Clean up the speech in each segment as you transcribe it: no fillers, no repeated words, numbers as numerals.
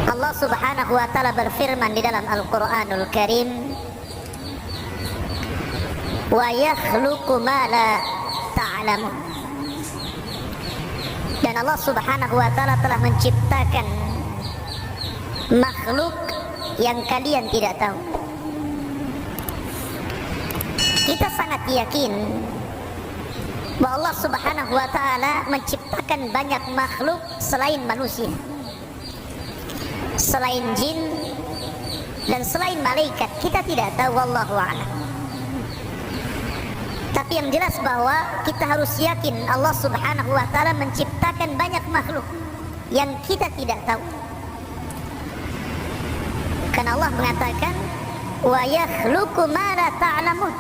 Allah Subhanahu wa taala berfirman di dalam Al-Qur'anul Karim, wa yakhluqu ma la ta'lamun. Dan Allah Subhanahu wa taala telah menciptakan makhluk yang kalian tidak tahu. Kita sangat yakin bahwa Allah Subhanahu wa taala menciptakan banyak makhluk selain manusia, selain jin dan selain malaikat. Kita tidak tahu, wallahu a'lam. Tapi yang jelas bahwa kita harus yakin Allah Subhanahu wa taala menciptakan banyak makhluk yang kita tidak tahu. Karena Allah mengatakan wa yakhluqu ma la ta'lamun.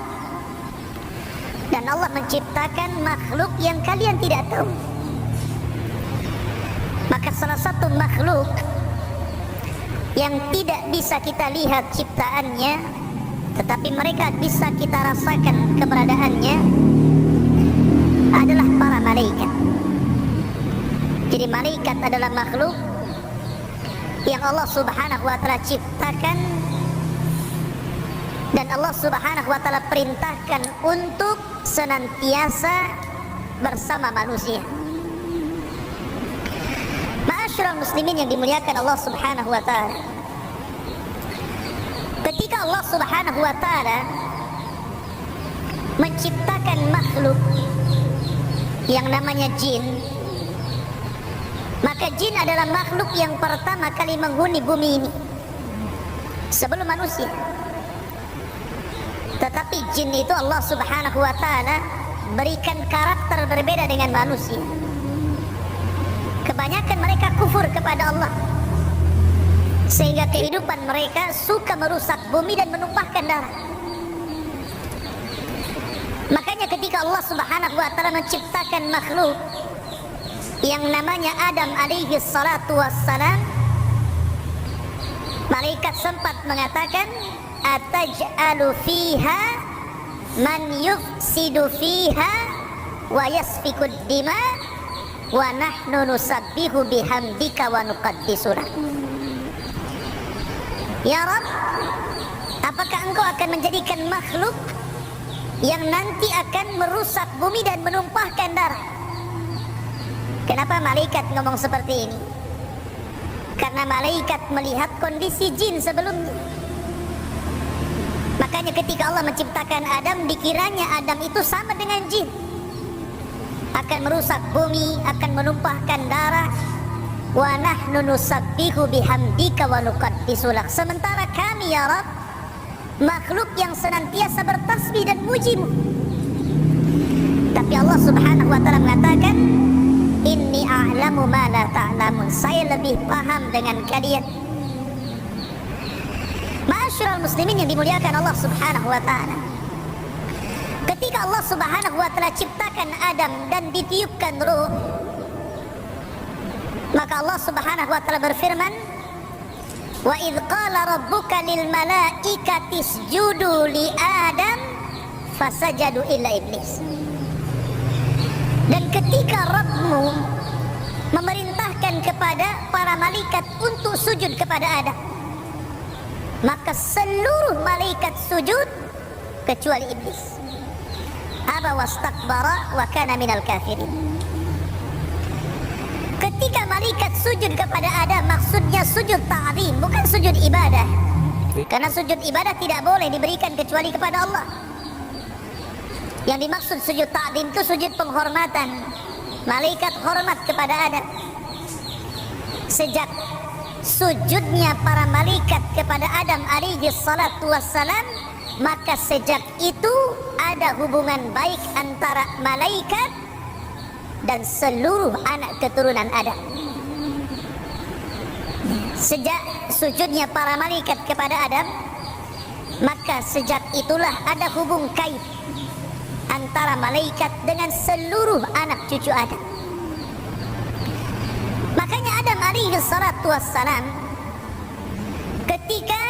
Dan Allah menciptakan makhluk yang kalian tidak tahu. Maka salah satu makhluk yang tidak bisa kita lihat ciptaannya, tetapi mereka bisa kita rasakan keberadaannya, adalah para malaikat. Jadi malaikat adalah makhluk yang Allah Subhanahu wa taala ciptakan dan Allah Subhanahu wa taala perintahkan untuk senantiasa bersama manusia. Ma'asyiral muslimin yang dimuliakan Allah Subhanahu wa taala, ketika Allah Subhanahu wa taala menciptakan makhluk yang namanya jin, maka jin adalah makhluk yang pertama kali menghuni bumi ini sebelum manusia. Tetapi jin itu Allah Subhanahu wa taala berikan karakter berbeda dengan manusia. Kebanyakan mereka kufur kepada Allah, sehingga kehidupan mereka suka merusak bumi dan menumpahkan darah. Makanya ketika Allah Subhanahu wa taala menciptakan makhluk yang namanya Adam alaihi salatu wassalam, malaikat sempat mengatakan, ataj'alu fiha man yufsidu fiha wa yasfikud dima wa nahnu nusabbihu bihamdika wa nuqaddisu lak. Ya Rabb, apakah engkau akan menjadikan makhluk yang nanti akan merusak bumi dan menumpahkan darah? Kenapa malaikat ngomong seperti ini? Karena malaikat melihat kondisi jin sebelumnya. Makanya ketika Allah menciptakan Adam, dikiranya Adam itu sama dengan jin, akan merusak bumi, akan menumpahkan darah. Wa nahnu nusabbihu bihamdika wa nuqaddisu lak. Sementara kami ya Rabb, makhluk yang senantiasa bertasbih dan mujimu. Tapi Allah Subhanahu wa taala mengatakan, inni a'lamu ma la ta'lamun. Saya lebih paham dengan kalian. Ma'asyiral muslimin yang dimuliakan Allah Subhanahu wa taala, ketika Allah Subhanahu wa taala ciptakan Adam dan ditiupkan ruh, maka Allah Subhanahu wa taala berfirman, wa idz qala rabbuka lil malaikati isjudu li Adam fasajadu illa iblis. Dan ketika Rabbmu memerintahkan kepada para malaikat untuk sujud kepada Adam, maka seluruh malaikat sujud kecuali iblis. Aba wastakbara wa kana minal kafirin. Ketika malaikat sujud kepada Adam, maksudnya sujud ta'zim, bukan sujud ibadah. Karena sujud ibadah tidak boleh diberikan kecuali kepada Allah. Yang dimaksud sujud ta'zim itu sujud penghormatan. Malaikat hormat kepada Adam. Sejak sujudnya para malaikat kepada Adam alaihi salatu wassalam, maka sejak itu ada hubungan baik antara malaikat dan seluruh anak keturunan Adam. Sejak sujudnya para malaikat kepada Adam, maka sejak itulah ada hubung kait antara malaikat dengan seluruh anak cucu Adam. Makanya Adam alaihi salatu wassalam ketika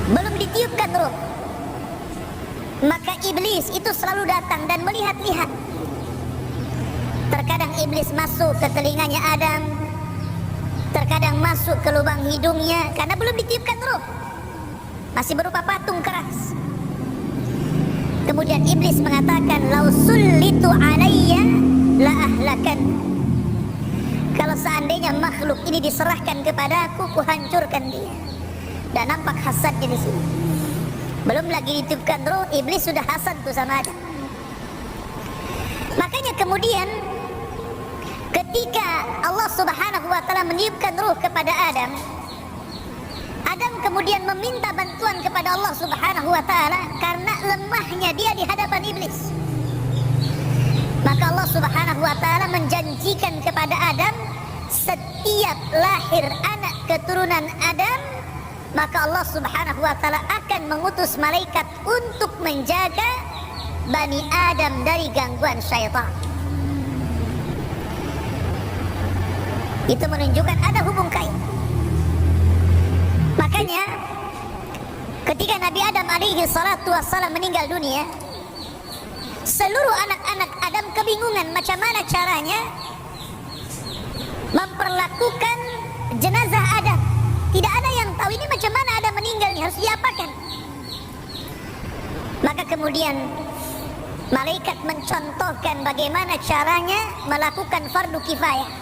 belum ditiupkan ruh, maka iblis itu selalu datang dan melihat-lihat. Terkadang iblis masuk ke telinganya Adam, masuk ke lubang hidungnya karena belum ditiupkan ruh, masih berupa patung keras. Kemudian iblis mengatakan, lau sullitu alayya la ahlakan. Kalau seandainya makhluk ini diserahkan kepadaku, kuhancurkan dia. Dan nampak hasadnya di sini. Belum lagi ditiupkan ruh, iblis sudah hasad tuh sama Adam. Makanya kemudian ketika Allah Subhanahu wa taala meniupkan ruh kepada Adam, Adam kemudian meminta bantuan kepada Allah Subhanahu wa taala karena lemahnya dia di hadapan iblis. Maka Allah Subhanahu wa taala menjanjikan kepada Adam, setiap lahir anak keturunan Adam, maka Allah Subhanahu wa taala akan mengutus malaikat untuk menjaga Bani Adam dari gangguan syaitan. Itu menunjukkan ada hubung kait. Makanya ketika Nabi Adam alaihi salatu wassalam meninggal dunia, seluruh anak-anak Adam kebingungan macam mana caranya memperlakukan jenazah Adam. Tidak ada yang tahu ini macam mana Adam meninggal, ini harus diapakan. Maka kemudian malaikat mencontohkan bagaimana caranya melakukan fardu kifayah.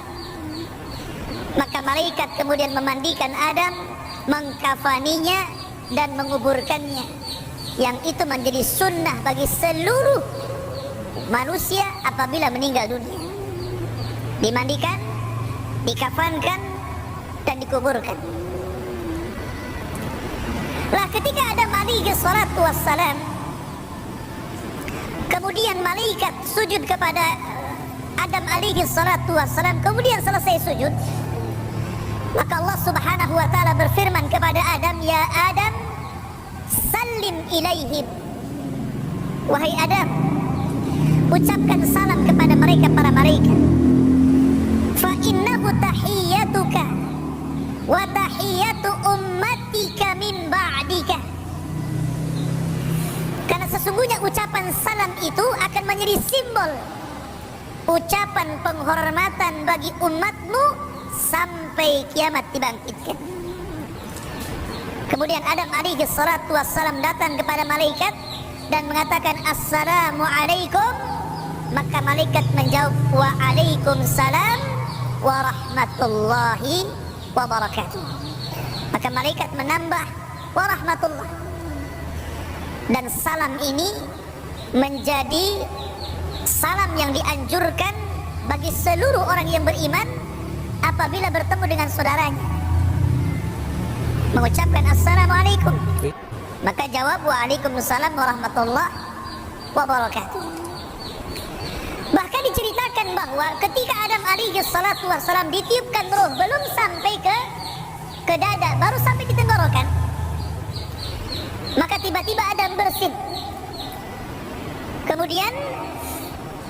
Maka malaikat kemudian memandikan Adam, mengkafaninya dan menguburkannya, yang itu menjadi sunnah bagi seluruh manusia apabila meninggal dunia. Dimandikan, dikafankan, dan dikuburkan. Lah ketika Adam alaihi salatu wassalam, kemudian malaikat sujud kepada Adam alaihi salatu wassalam, kemudian selesai sujud, maka Allah Subhanahu wa taala berfirman kepada Adam, ya Adam, salim ilaihim. Wahai Adam, ucapkan salam kepada mereka para malaikat. Fa innahu tahiyyatuka wa tahiyyatu ummatika min ba'dika. Karena sesungguhnya ucapan salam itu akan menjadi simbol ucapan penghormatan bagi umatmu sampai kiamat dibangkitkan. Kemudian Adam alaihi salatu wassalam datang kepada malaikat dan mengatakan assalamu alaikum. Maka malaikat menjawab wa alaikumussalam wa rahmatullahi wa barakatuh. Maka malaikat menambah wa rahmatullah. Dan salam ini menjadi salam yang dianjurkan bagi seluruh orang yang beriman apabila bertemu dengan saudaranya, mengucapkan assalamualaikum, maka jawab waalaikumsalam warahmatullahi wabarakatuh. Bahkan diceritakan bahwa ketika Adam alaihi salatu wassalam ditiupkan ruh, belum sampai ke dada, baru sampai di tenggorokan, maka tiba-tiba Adam bersin. Kemudian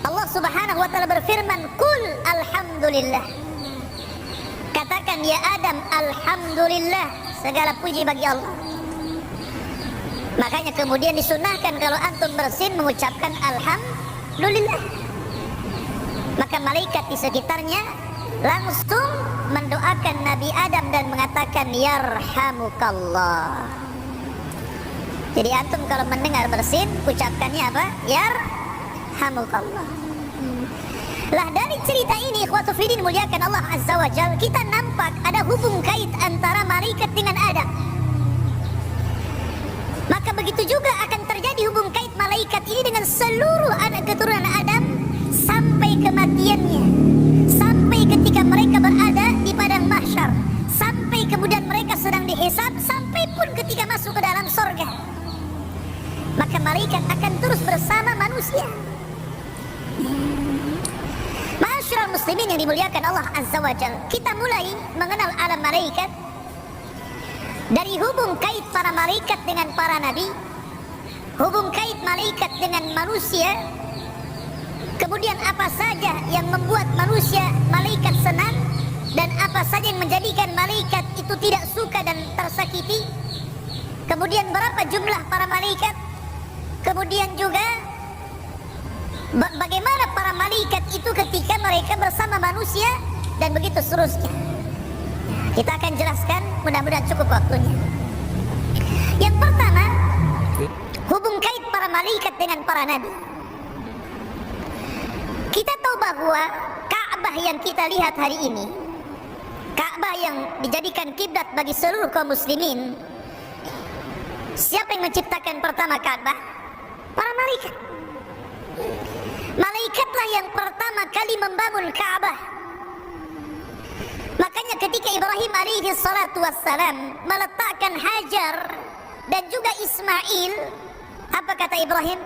Allah Subhanahu wa taala berfirman, "Qul alhamdulillah." Katakan ya Adam, alhamdulillah, segala puji bagi Allah. Makanya kemudian disunahkan kalau antum bersin mengucapkan alhamdulillah. Maka malaikat di sekitarnya langsung mendoakan Nabi Adam dan mengatakan yarhamukallah. Jadi antum kalau mendengar bersin, ucapkannya apa? Yarhamukallah. Lah dari cerita ini, ikhwatu fiddin muliakan Allah Azza wa Jalla, kita nampak ada hubung kait antara malaikat dengan Adam. Maka begitu juga akan terjadi hubung kait malaikat ini dengan seluruh anak keturunan Adam sampai kematiannya, sampai ketika mereka berada di padang mahsyar, sampai kemudian mereka sedang dihisab, sampai pun ketika masuk ke dalam surga. Maka malaikat akan terus bersama manusia. Ma'asyiral muslimin yang dimuliakan Allah Azza wa Jalla, kita mulai mengenal alam malaikat dari hubung kait para malaikat dengan para nabi, hubung kait malaikat dengan manusia, kemudian apa saja yang membuat manusia malaikat senang dan apa saja yang menjadikan malaikat itu tidak suka dan tersakiti, kemudian berapa jumlah para malaikat, kemudian juga bagaimana para malaikat itu ketika mereka bersama manusia, dan begitu seterusnya. Kita akan jelaskan, mudah-mudahan cukup waktunya. Yang pertama, hubung kait para malaikat dengan para nabi. Kita tahu bahwa Ka'bah yang kita lihat hari ini, Ka'bah yang dijadikan kiblat bagi seluruh kaum muslimin, siapa yang menciptakan pertama Ka'bah? Para malaikat. Malaikatlah yang pertama kali membangun Ka'bah. Makanya ketika Ibrahim alaihi salatu wassalam meletakkan Hajar dan juga Ismail, apa kata Ibrahim?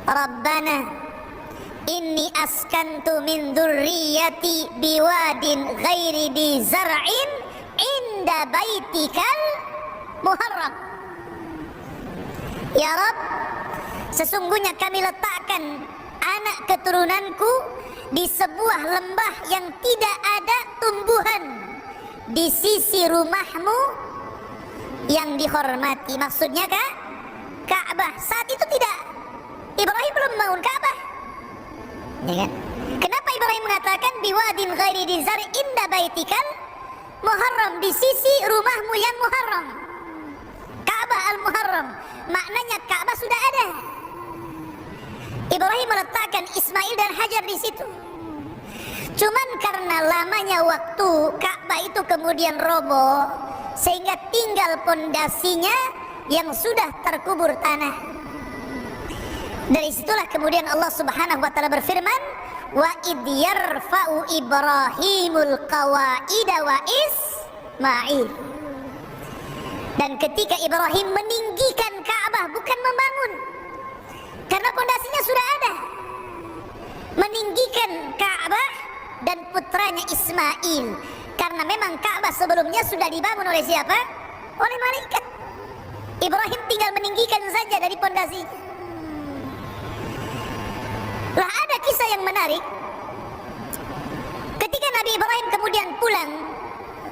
Rabbana inni askantu min dzurriyyati biwadin ghairi di zar'in inda baitikal muharram. Ya Rabb, sesungguhnya kami letakkan anak keturunanku di sebuah lembah yang tidak ada tumbuhan di sisi rumahmu yang dihormati. Maksudnya Ka'bah. Saat itu tidak, Ibrahim belum bangun Ka'bah, ya kan? Kenapa Ibrahim mengatakan biwadin ghairi di zar'in inda baitikal muharram, di sisi rumahmu yang muharram, Ka'bah al-Muharram? Maknanya Ka'bah sudah ada. Ibrahim meletakkan Ismail dan Hajar di situ. Cuman karena lamanya waktu Ka'bah itu kemudian roboh, sehingga tinggal pondasinya yang sudah terkubur tanah. Dari situlah kemudian Allah Subhanahu wa taala berfirman, wa id yarfa'u Ibrahimul qawaida wa Ismail. Dan ketika Ibrahim meninggikan Ka'bah, bukan membangun, karena pondasinya sudah ada, meninggikan Ka'bah dan putranya Ismail, karena memang Ka'bah sebelumnya sudah dibangun oleh siapa? Oleh malaikat. Ibrahim tinggal meninggikan saja dari pondasi. Lah ada kisah yang menarik. Ketika Nabi Ibrahim kemudian pulang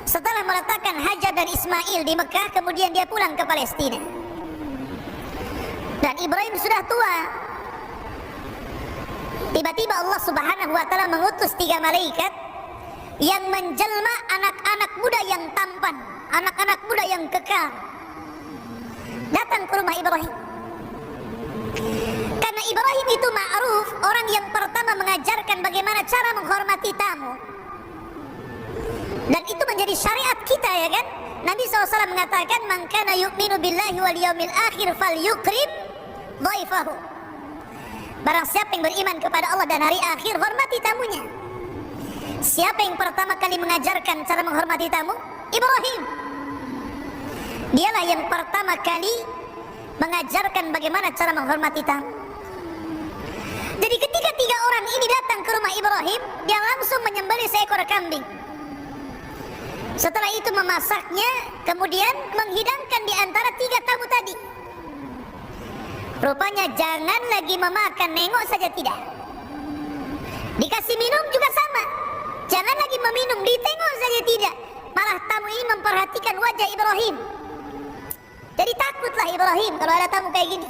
setelah meletakkan Hajar dan Ismail di Mekah, kemudian dia pulang ke Palestina. Dan Ibrahim sudah tua. Tiba-tiba Allah Subhanahu wa taala mengutus 3 malaikat yang menjelma anak-anak muda yang tampan, anak-anak muda yang kekar, datang ke rumah Ibrahim. Karena Ibrahim itu ma'ruf, orang yang pertama mengajarkan bagaimana cara menghormati tamu. Dan itu menjadi syariat kita, ya kan? Nabi SAW mengatakan, man kana yu'minu billahi wal yawmil akhir falyukrim dhaifahu. Barang siapa yang beriman kepada Allah dan hari akhir, hormati tamunya. Siapa yang pertama kali mengajarkan cara menghormati tamu? Ibrahim. Dialah yang pertama kali mengajarkan bagaimana cara menghormati tamu. Jadi ketika 3 orang ini datang ke rumah Ibrahim, dia langsung menyembelih seekor kambing. Setelah itu memasaknya, kemudian menghidangkan di antara 3 tamu tadi. Rupanya jangan lagi memakan, nengok saja tidak. Dikasih minum juga sama, jangan lagi meminum, ditengok saja tidak. Malah tamu ini memperhatikan wajah Ibrahim. Jadi takutlah Ibrahim kalau ada tamu kayak gini.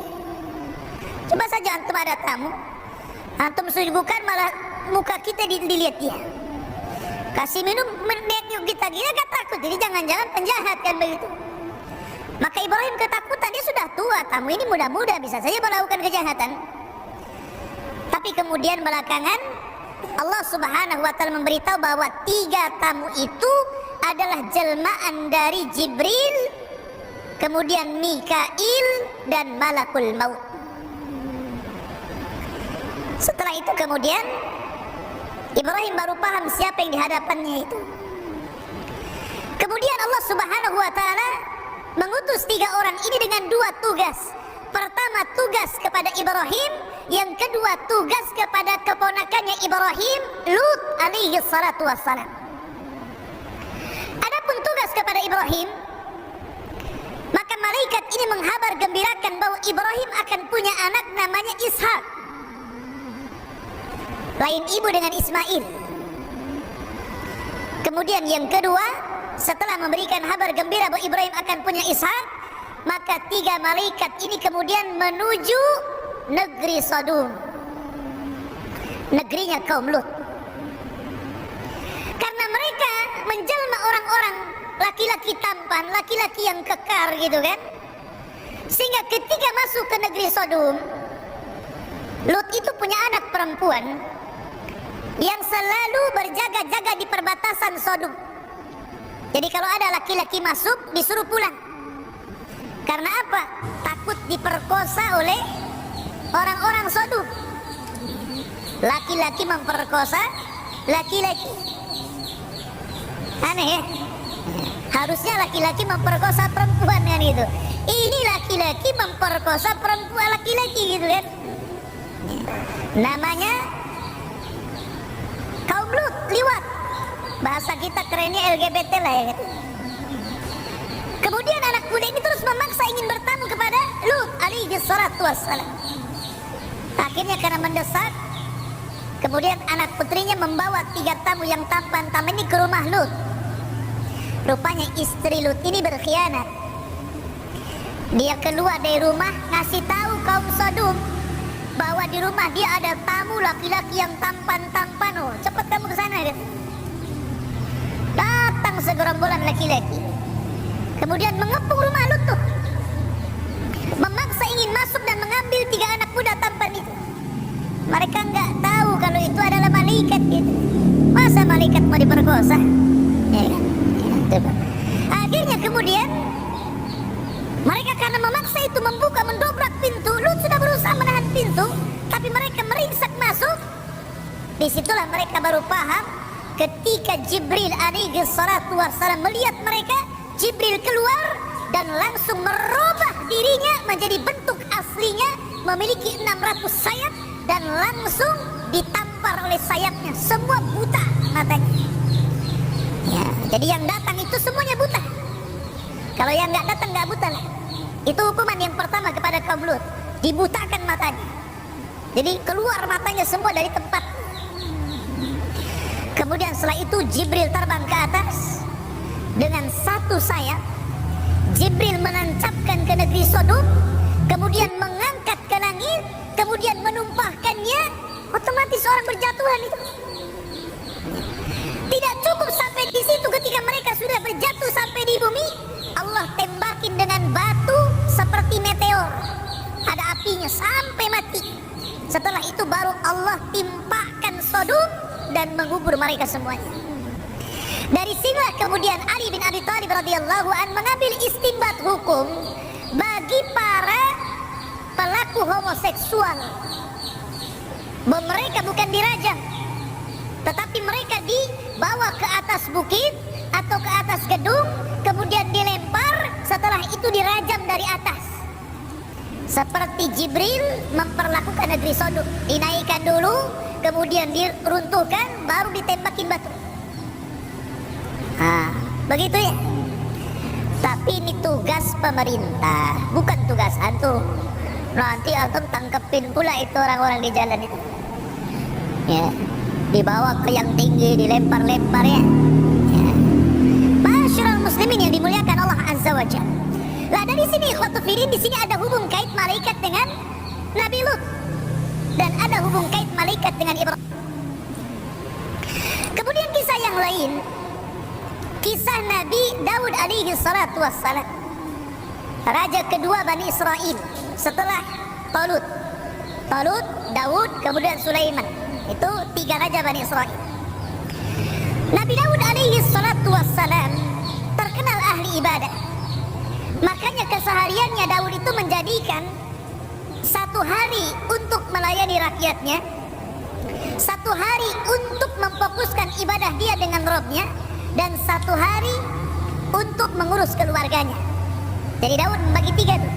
Coba saja antum ada tamu, antum suguhkan malah muka kita dilihat dia. Kasih minum, menyuk kita gila, gak takut. Jadi jangan-jangan penjahat kan begitu. Maka Ibrahim ketakutan, dia sudah tua, tamu ini muda-muda, bisa saja melakukan kejahatan. Tapi kemudian belakangan Allah Subhanahu wa taala memberitahu bahwa 3 tamu itu adalah jelmaan dari Jibril, kemudian Mikail dan Malakul Maut. Setelah itu kemudian Ibrahim baru paham siapa yang dihadapannya itu. Kemudian Allah Subhanahu wa taala mengutus 3 orang ini dengan 2 tugas. Pertama, tugas kepada Ibrahim, yang kedua tugas kepada keponakannya Ibrahim, Lut alaihi salatu wassalam. Adapun tugas kepada Ibrahim, maka malaikat ini menghabar gembirakan bahwa Ibrahim akan punya anak namanya Ishak, lain ibu dengan Ismail. Kemudian yang kedua, setelah memberikan kabar gembira bahwa Ibrahim akan punya Ishak, maka 3 malaikat ini kemudian menuju negeri Sodom, negerinya kaum Lut. Karena mereka menjelma orang-orang laki-laki tampan, laki-laki yang kekar gitu kan. Sehingga ketika masuk ke negeri Sodom, Lut itu punya anak perempuan yang selalu berjaga-jaga di perbatasan Sodom. Jadi kalau ada laki-laki masuk, disuruh pulang. Karena apa? Takut diperkosa oleh orang-orang Sodom. Laki-laki memperkosa laki-laki. Aneh ya? Harusnya laki-laki memperkosa perempuan kan gitu. Ini laki-laki memperkosa perempuan laki-laki gitu kan. Namanya kaum Lut, liwat. Bahasa kita kerennya LGBT lah ya gitu. Kemudian anak muda ini terus memaksa ingin bertamu kepada Lut alaihi salatu wassalam. Akhirnya karena mendesak, kemudian anak putrinya membawa 3 tamu yang tampan-tampan ini ke rumah Lut. Rupanya istri Lut ini berkhianat. Dia keluar dari rumah ngasih tahu kaum Sodom bahwa di rumah dia ada tamu laki-laki yang tampan-tampan. Oh, cepat kamu ke sana gitu. Datang segerombolan laki-laki. Kemudian mengepung rumah Lut tuh. Memaksa ingin masuk dan mengambil 3 anak muda tampan itu. Mereka nggak tahu kalau itu adalah malaikat gitu. Masa malaikat mau diperkosa? Ya kan? Ya, akhirnya kemudian mereka karena memaksa itu membuka, mendobrak pintu. Lut sudah berusaha menahan pintu, tapi mereka meringsak masuk. Disitulah mereka baru paham ketika Jibril alaihi salatu wassalam melihat mereka. Jibril keluar dan langsung merubah dirinya menjadi bentuk aslinya, memiliki 600 sayap dan langsung ditampar oleh sayapnya. Semua buta matanya. Ya, jadi yang datang itu semuanya buta. Kalau yang nggak datang nggak buta lah. Itu hukuman yang pertama kepada kaum Lut, dibutakan matanya. Jadi keluar matanya semua dari tempat. Kemudian setelah itu Jibril terbang ke atas dengan 1 sayap. Jibril menancapkan ke negeri Sodom, kemudian mengangkat ke langit, kemudian menumpahkannya. Otomatis orang berjatuhan itu. Tidak cukup sampai di situ, ketika mereka sudah berjatuh sampai di bumi, Allah tembakin dengan batu seperti meteor. Ada apinya sampai mati. Setelah itu baru Allah timpahkan Sodom dan mengubur mereka semuanya. Dari sinilah kemudian Ali bin Abi Thalib radhiyallahu an mengambil istinbat hukum bagi para pelaku homoseksual. Bahwa mereka bukan dirajam, tetapi mereka dibawa ke atas bukit atau ke atas gedung, kemudian dilempar, setelah itu dirajam dari atas. Seperti Jibril memperlakukan negeri Sodom, dinaikkan dulu, kemudian diruntuhkan, baru ditembakin batu. Begitu ya. Tapi ini tugas pemerintah, bukan tugas antum. Nanti antum tangkepin pula itu orang-orang di jalan itu. Ya, dibawa ke yang tinggi, dilempar-lempar ya. Masyarul muslimin yang dimuliakan Allah Azza wa Jalla. Lah dari sini ikhwatu fiddin, di sini ada hubung kait malaikat dengan Nabi Lut dan ada hubung kait malaikat dengan Ibrahim. Kemudian kisah yang lain, kisah Nabi Daud alaihi salatu wassalam, raja kedua Bani Israel setelah Talut, Daud, kemudian Sulaiman. Itu 3 raja Bani Israel. Nabi Daud alaihi salatu wassalam terkenal ahli ibadah. Makanya kesehariannya Daud itu menjadikan 1 hari untuk melayani rakyatnya, 1 hari untuk memfokuskan ibadah dia dengan Robnya, dan 1 hari untuk mengurus keluarganya. Jadi Daud membagi 3 tuh.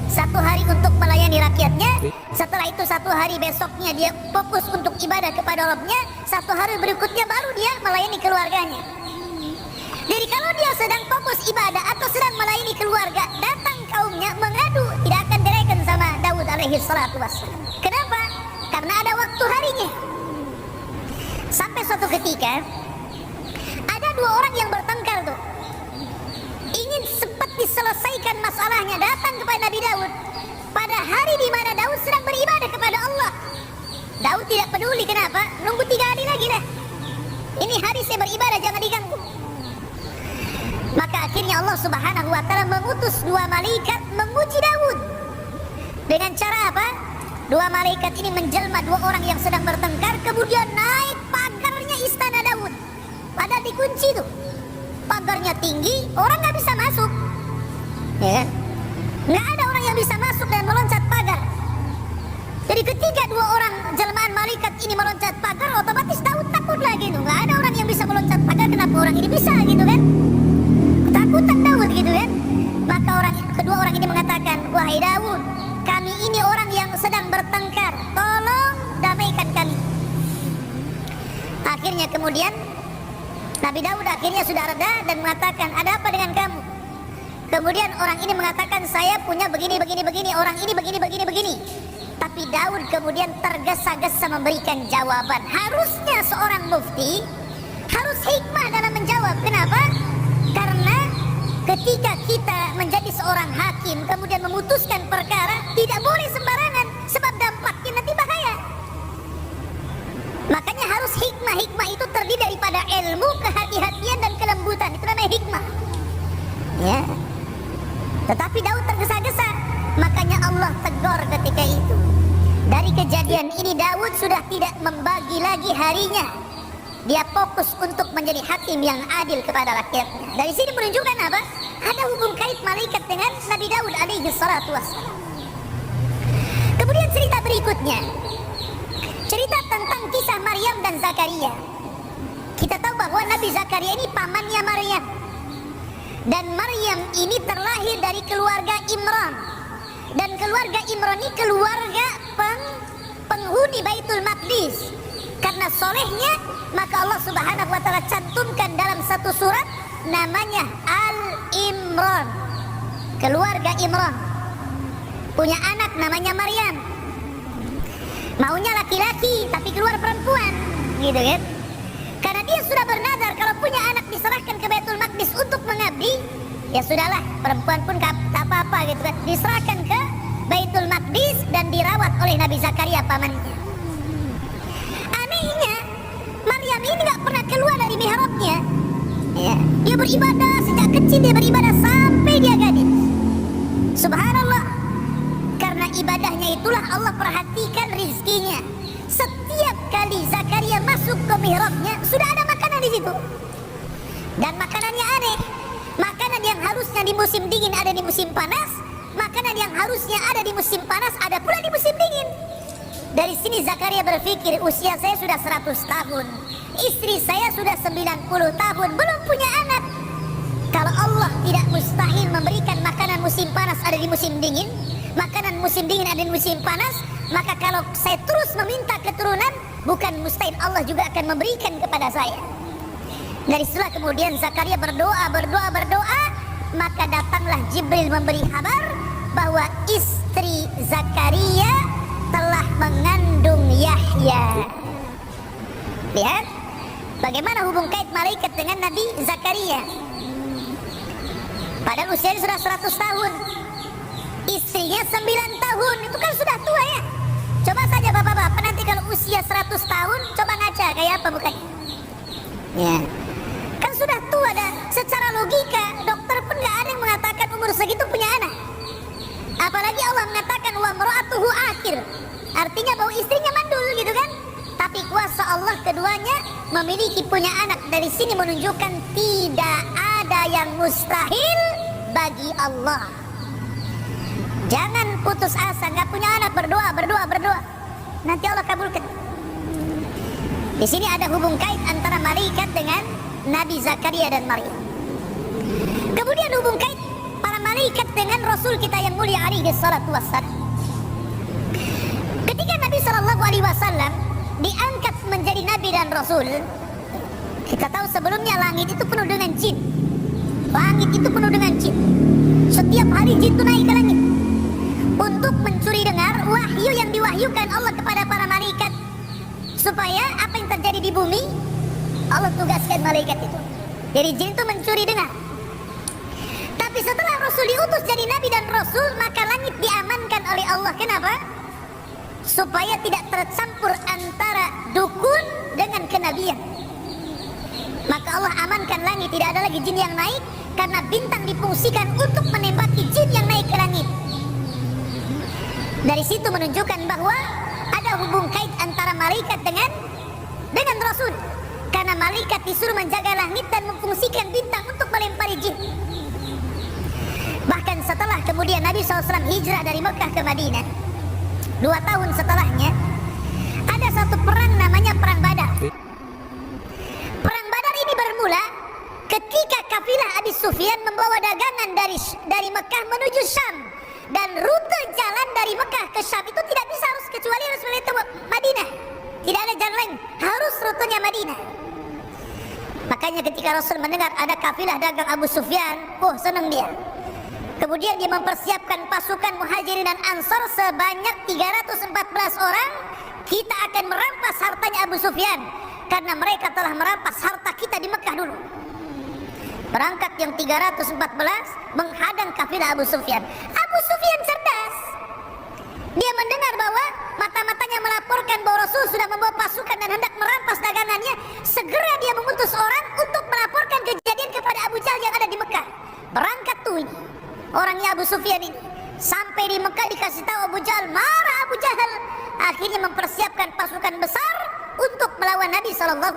1 hari untuk melayani rakyatnya, setelah itu 1 hari besoknya dia fokus untuk ibadah kepada Rabbnya, 1 hari berikutnya baru dia melayani keluarganya. Jadi kalau dia sedang fokus ibadah atau sedang melayani keluarga, datang kaumnya mengadu, tidak akan direken sama Daud alaihi salatu wassalam. Kenapa? Karena ada waktu harinya. Sampai suatu ketika ada 2 orang yang bertengkar tuh, ingin cepat diselesaikan masalahnya, datang kepada Nabi Daud pada hari di mana Daud sedang beribadah kepada Allah. Daud tidak peduli, kenapa? Nunggu 3 hari lagi dah. Ini hari saya beribadah, jangan diganggu. akhirnya Allah Subhanahu wa taala mengutus dua malaikat menguji Daud. Dengan cara apa? Dua malaikat ini menjelma dua orang yang sedang bertengkar, kemudian naik pagarnya istana Daud. Padahal dikunci tuh. Pagarnya tinggi, orang nggak bisa masuk. Ya kan? Nggak ada orang yang bisa masuk dan meloncat pagar. Jadi ketika dua orang jelmaan malaikat ini meloncat pagar, otomatis Daud takut lagi tuh. Nggak ada orang yang bisa meloncat pagar, kenapa orang ini bisa gitu kan? Ketakutan Daud gitu kan? Maka kedua orang ini mengatakan, wahai Daud, kami ini orang yang sedang bertengkar, tolong damaikan kami. Akhirnya kemudian Nabi Daud akhirnya sudah reda dan mengatakan, ada apa dengan kamu? Kemudian orang ini mengatakan, saya punya begini, orang ini begini. Tapi Daud kemudian tergesa-gesa memberikan jawaban. Harusnya seorang mufti harus hikmah dalam menjawab. Kenapa? Karena ketika kita menjadi seorang hakim kemudian memutuskan perkara, tidak boleh sembarangan, sebab dampaknya nanti bahaya. Makanya harus hikmah. Hikmah itu terdiri daripada ilmu, kehati-hatian dan kelembutan. Itu namanya hikmah. Ya. Tetapi Daud tergesa-gesa, makanya Allah tegur ketika itu. Dari kejadian ini Daud sudah tidak membagi lagi harinya. Dia fokus untuk menjadi hakim yang adil kepada rakyatnya. Dari sini menunjukkan apa? Ada hubung kait malaikat dengan Nabi Daud alaihi salatu wassalam. Kemudian cerita berikutnya, cerita tentang kisah Maryam dan Zakaria. Kita tahu bahwa Nabi Zakaria ini pamannya Maryam. Dan Maryam ini terlahir dari keluarga Imran. Dan keluarga Imran ini keluarga penghuni Baitul Maqdis. Karena solehnya, maka Allah Subhanahu wa taala cantumkan dalam satu surat namanya Al-Imran. Keluarga Imran punya anak namanya Maryam. Maunya laki-laki tapi keluar perempuan, gitu kan? Karena dia sudah bernazar kalau punya anak diserahkan ke Baitul Maqdis untuk mengabdi, ya sudahlah, perempuan pun tak apa-apa gitu kan. Diserahkan ke Baitul Maqdis dan dirawat oleh Nabi Zakaria pamannya. Anehnya, Maryam ini nggak pernah keluar dari mihrabnya. Ya, dia beribadah sejak kecil, dia beribadah sampai dia gadis. Subhanallah, karena ibadahnya itulah Allah perhatikan rizkinya. Setiap kali Zakaria masuk ke mihrabnya, sudah ada makanan di situ. Dan makanannya aneh. Makanan yang harusnya di musim dingin ada di musim panas. Makanan yang harusnya ada di musim panas ada pula di musim dingin. Dari sini Zakaria berpikir, usia saya sudah 100 tahun. Istri saya sudah 90 tahun, belum punya anak. Kalau Allah tidak mustahil memberikan makanan musim panas ada di musim dingin, makanan musim dingin ada di musim panas, maka kalau saya terus meminta keturunan, bukan mustahil Allah juga akan memberikan kepada saya. Dari situlah kemudian Zakaria berdoa, maka datanglah Jibril memberi kabar bahwa istri Zakaria telah mengandung Yahya. Lihat bagaimana hubung kait malaikat dengan Nabi Zakaria. Padahal usianya sudah 100 tahun, istrinya 9 tahun, itu kan sudah tua ya. Coba saja bapak-bapak nanti kalau usia 100 tahun, coba ngaca kayak apa mukanya. Ya, kan sudah tua dah. Secara logika dokter pun gak ada yang mengatakan umur segitu punya anak. Apalagi Allah mengatakan wa mar'atuhu akhir, artinya bahwa istrinya mandul gitu kan. Tapi kuasa Allah keduanya memiliki punya anak. Dari sini menunjukkan tidak ada yang mustahil bagi Allah. Jangan putus asa, nggak punya anak, berdoa. Nanti Allah kabulkan. Di sini ada hubung kait antara malaikat dengan Nabi Zakaria dan Maryam. Kemudian hubung kait para malaikat dengan Rasul kita yang mulia alaihi salatu wassalam. Ketika Nabi sallallahu alaihi wasallam diangkat menjadi Nabi dan Rasul, kita tahu sebelumnya langit itu penuh dengan jin. Langit itu penuh dengan jin. Setiap hari jin itu naik ke langit untuk mencuri dengar wahyu yang diwahyukan Allah kepada para malaikat, supaya apa yang terjadi di bumi Allah tugaskan malaikat itu. Jadi jin itu mencuri dengar. Tapi setelah Rasul diutus jadi Nabi dan Rasul, maka langit diamankan oleh Allah. Kenapa? Supaya tidak tercampur antara dukun dengan kenabian. Maka Allah amankan langit, tidak ada lagi jin yang naik, karena bintang difungsikan untuk menembaki jin yang naik ke langit. Dari situ menunjukkan bahwa ada hubung kait antara malaikat dengan Rasul, karena malaikat disuruh menjaga langit dan memfungsikan bintang untuk melempari jin. Bahkan setelah kemudian Nabi SAW hijrah dari Mekah ke Madinah, 2 tahun setelahnya ada satu perang namanya Perang Badar. Perang Badar ini bermula ketika kafilah Abi Sufyan membawa dagangan dari Mekah menuju Syam, dan rute jalan dari Mekah ke Syam itu tidak bisa kecuali harus melewati Madinah. Tidak ada jalan lain, harus rutenya Madinah. Makanya ketika Rasul mendengar ada kafilah dagang Abu Sufyan, senang dia. Kemudian dia mempersiapkan pasukan Muhajirin dan Ansor sebanyak 314 orang. Kita akan merampas hartanya Abu Sufyan, karena mereka telah merampas harta kita di Mekah dulu. Berangkat yang 314 menghadang kafilah Abu Sufyan. Abu Sufyan cerdas. Dia mendengar bahwa mata-matanya melaporkan bahwa Rasul sudah membawa pasukan dan hendak merampas dagangannya. Segera dia mengutus orang untuk melaporkan kejadian kepada Abu Jahal yang ada di Mekah. Berangkat tuh ini, orangnya Abu Sufyan ini. Sampai di Mekah dikasih tahu Abu Jahal, marah Abu Jahal. Akhirnya mempersiapkan pasukan besar untuk melawan Nabi SAW.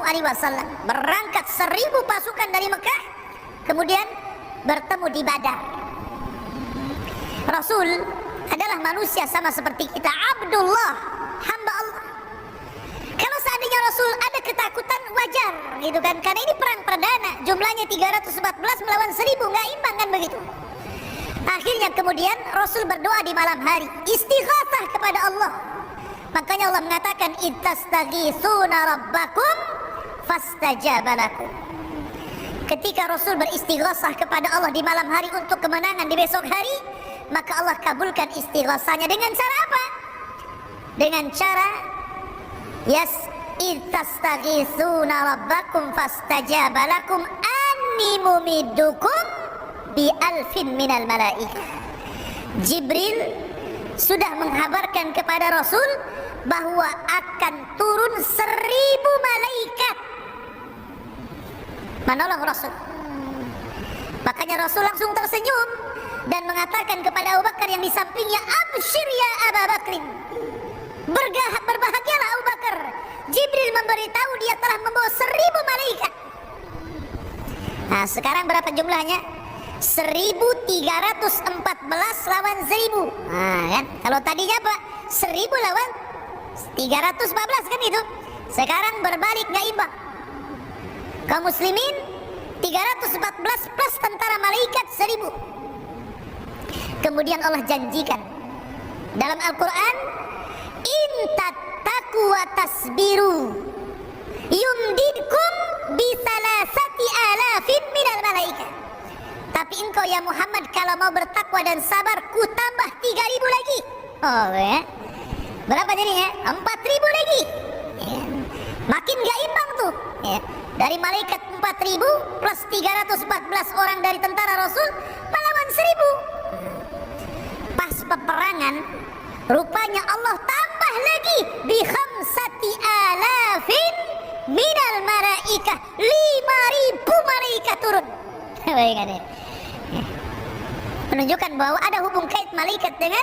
Berangkat 1000 pasukan dari Mekah, kemudian bertemu di Badar. Rasul adalah manusia sama seperti kita, Abdullah, hamba Allah. Kalau seandainya Rasul ada ketakutan, wajar gitu kan, karena ini perang perdana, jumlahnya 314 melawan 1000, nggak imbang kan begitu. Akhirnya kemudian Rasul berdoa di malam hari, istighatsah kepada Allah. Makanya Allah mengatakan, ittastaghitsuna rabbakum fastajaba lakum. Ketika Rasul beristighatsah kepada Allah di malam hari untuk kemenangan di besok hari, maka Allah kabulkan istighatsahnya dengan cara apa? Dengan cara ittastaghitsuna rabbakum fastajaba lakum anni mumiddukum bi alfin minal malaikah. Jibril sudah menghabarkan kepada Rasul bahwa akan turun 1000 malaikat menolong Rasul. Makanya Rasul langsung tersenyum dan mengatakan kepada Abu Bakar yang di sampingnya, absyir ya Abu Bakrin, berbahagialah Abu Bakar, Jibril memberitahu dia telah membawa 1000 malaikat. Nah sekarang berapa jumlahnya? 1314 lawan 1000. Nah kan, kalau tadinya apa? 1000 lawan 314 kan itu. Sekarang berbalik, nggak imbang. Kaum muslimin 314 plus tentara malaikat 1000. Kemudian Allah janjikan dalam Al-Quran, in tattaqu wa tasbiru yumdidkum bi 3,000 minal malaikat. Tapi engkau ya Muhammad kalau mau bertakwa dan sabar, ku tambah 3.000 lagi. Oh ya, berapa jadinya? 4.000 lagi ya. Makin gak imbang tuh ya. Dari malaikat 4.000 plus 314 orang dari tentara Rasul melawan 1.000. Pas peperangan, rupanya Allah tambah lagi bi 5,000 minal malaikah, 5.000 malaikat turun. Bayangkan ya. Menunjukkan bahwa ada hubung kait malaikat dengan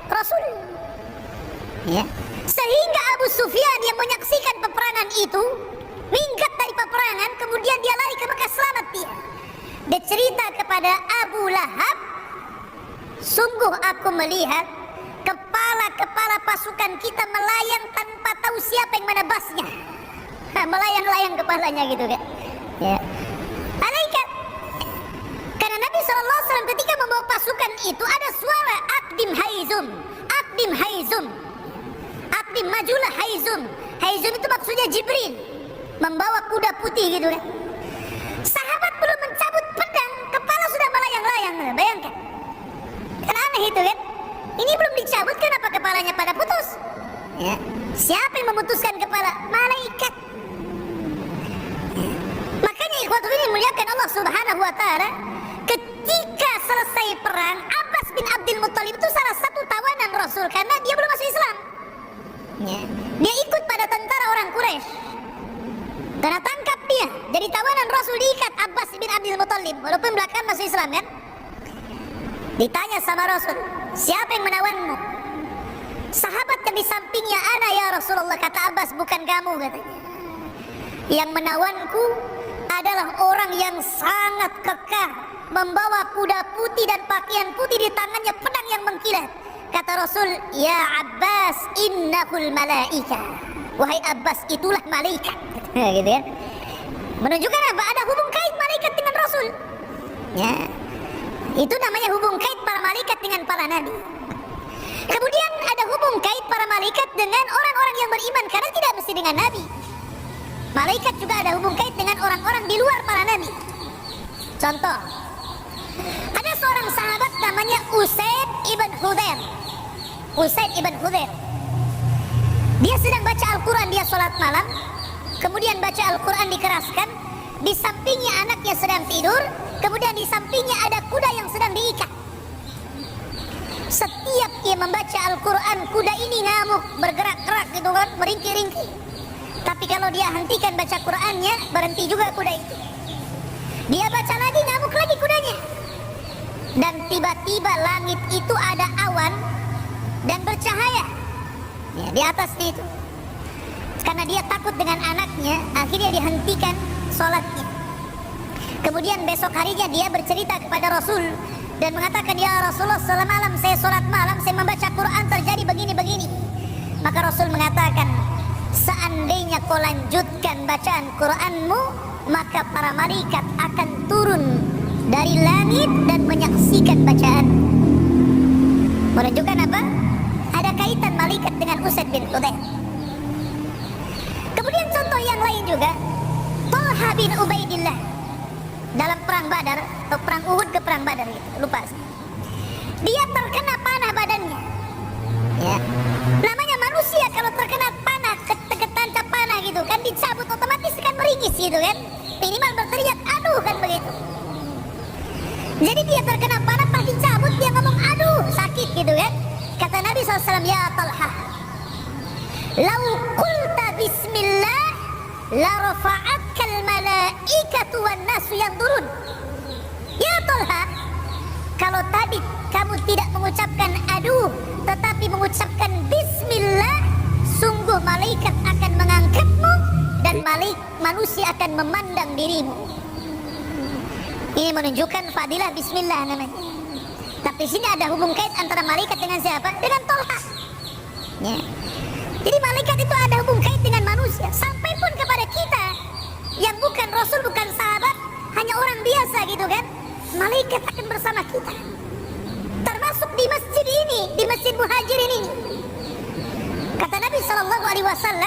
Rasul ya. Sehingga Abu Sufyan yang menyaksikan peperangan itu minggat dari peperangan, kemudian dia lari ke Mekah, selamat dia. Dia cerita kepada Abu Lahab, sungguh aku melihat kepala-kepala pasukan kita melayang tanpa tahu siapa yang menebasnya. Melayang-layang kepalanya gitu kan ya. Malaikat. Karena Nabi SAW ketika membawa pasukan itu ada suara Aqdim Haizum, Aqdim Haizum, Aqdim majulah Haizum. Haizum itu maksudnya Jibril membawa kuda putih gitu kan. Sahabat belum mencabut pedang, kepala sudah melayang-layang. Bayangkan, kan aneh itu kan. Ini belum dicabut, kenapa kepalanya pada putus ya. Siapa yang memutuskan kepala? Malaikat. Makanya ikhwatul ini muliakan Allah Subhanahu wa ta'ala, ketika selesai perang, Abbas bin Abdul Muttalib itu salah satu tawanan Rasul karena dia belum masuk Islam ya. Dia ikut pada tentara orang Quraisy. Karena tangkap dia ibunya jadi tawanan Rasul, diikat Abbas bin Abdul Muthalib, walaupun belakangan masuk Islam kan. Ditanya sama Rasul, siapa yang menawanmu? Sahabat yang di sampingnya, ana ya Rasulullah, kata Abbas, bukan kamu katanya. Yang menawanku adalah orang yang sangat kekar, membawa kuda putih dan pakaian putih, di tangannya pedang yang mengkilat. Kata Rasul, ya Abbas, innahul malaika. Wahai Abbas, itulah malaikat. Gitu ya. Menunjukkan apa? Ada hubung kait malaikat dengan Rasul. Ya. Itu namanya hubung kait para malaikat dengan para nabi. Kemudian ada hubung kait para malaikat dengan orang-orang yang beriman, karena tidak mesti dengan nabi. Malaikat juga ada hubung kait dengan orang-orang di luar para nabi. Contoh, ada seorang sahabat namanya Usaid ibn Hudhair. Usaid ibn Hudhair. Dia sedang baca Al-Quran, dia sholat malam, kemudian baca Al-Quran dikeraskan, di sampingnya anaknya sedang tidur, kemudian di sampingnya ada kuda yang sedang diikat. Setiap dia membaca Al-Quran, kuda ini ngamuk, bergerak-gerak gitu kan, meringkih-ringkih. Tapi kalau dia hentikan baca Qurannya, berhenti juga kuda itu. Dia baca lagi, ngamuk lagi kudanya. Dan tiba-tiba langit itu ada awan dan bercahaya. Ya, di atasnya itu. Karena dia takut dengan anaknya, akhirnya dihentikan sholatnya. Kemudian besok harinya dia bercerita kepada Rasul dan mengatakan, ya Rasulullah, semalam saya sholat malam, saya membaca Quran, terjadi begini-begini. Maka Rasul mengatakan, seandainya kau lanjutkan bacaan Quranmu, maka para malaikat akan turun dari langit dan menyaksikan bacaan. Menunjukkan apa? Ada kaitan malaikat dengan Usaid bin Hudhair. Kemudian contoh yang lain juga, Talha bin Ubaidillah dalam perang Badar atau perang Uhud ke perang Badar gitu, lupa. Dia terkena panah badannya. Ya. Namanya manusia kalau terkena panah, ketancap panah gitu kan, dicabut otomatis kan meringis gitu kan. Minimal berteriak aduh kan begitu. Jadi dia terkena panah pas dicabut, dia ngomong aduh sakit gitu kan. Kata Nabi SAW, ya Talha, lau qulta bismillah la rafa'atkal malaikatu wan nasu yang turun. Ya Talha, kalau tadi kamu tidak mengucapkan aduh tetapi mengucapkan bismillah, sungguh malaikat akan mengangkatmu dan manusia akan memandang dirimu. Ini menunjukkan fadilah bismillah namanya. Tapi sini ada hubung kait antara malaikat dengan siapa? Dengan Talha. Ya. Jadi malaikat itu ada hubung kait dengan manusia. Sampai pun kepada kita yang bukan Rasul, bukan sahabat, hanya orang biasa gitu kan, malaikat akan bersama kita. Termasuk di masjid ini, di Masjid Muhajirin ini. Kata Nabi SAW,